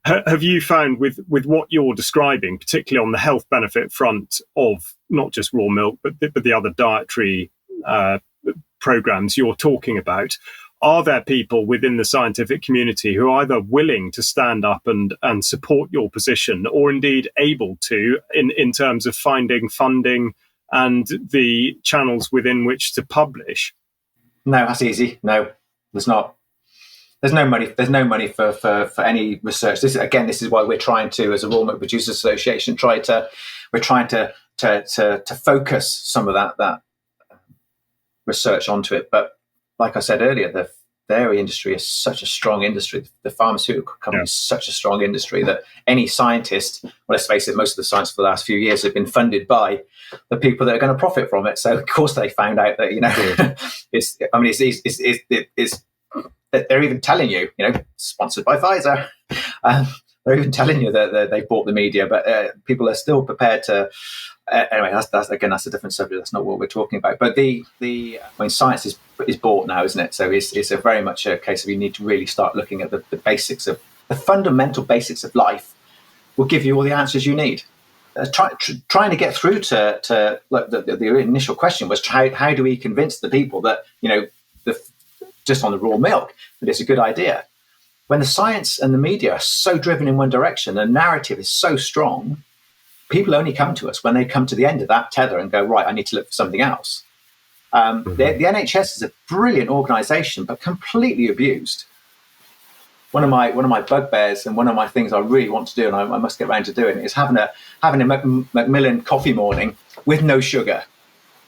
Have you found with what you're describing, particularly on the health benefit front of not just raw milk, but the other dietary programs you're talking about, are there people within the scientific community who are either willing to stand up and support your position, or indeed able to, in terms of finding funding and the channels within which to publish? No, that's easy. No, there's not. There's no money. There's no money for any research. This is why we're trying to, as a Raw Milk Producers Association, we're trying to focus some of that research onto it. But like I said earlier, the dairy industry is such a strong industry. The pharmaceutical company is such a strong industry that any scientist, well, let's face it, most of the science for the last few years have been funded by the people that are going to profit from it. So of course they found out that it's they're even telling you, sponsored by Pfizer. They're even telling you that they bought the media, but people are still prepared to. Anyway, that's a different subject. That's not what we're talking about. But science is bought now, isn't it? So it's a very much a case of you need to really start looking at the basics of the fundamental basics of life. Will give you all the answers you need. Trying to get through to like the initial question was how do we convince the people that just on the raw milk that it's a good idea. When the science and the media are so driven in one direction, the narrative is so strong, people only come to us when they come to the end of that tether and go, right, I need to look for something else. The NHS is a brilliant organisation, but completely abused. One of my bugbears and one of my things I really want to do, and I must get around to doing it, is having a Macmillan coffee morning with no sugar,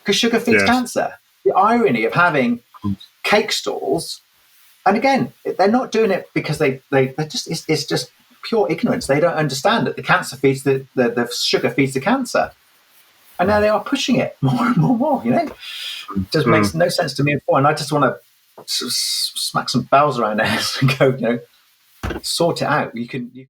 because sugar feeds cancer. The irony of having cake stalls, and again, they're not doing it because they just it's just pure ignorance. They don't understand that the cancer feeds the sugar feeds the cancer, and now they are pushing it more and more. It just makes no sense to me before, and I just want to smack some bells around their heads and go, sort it out. You can.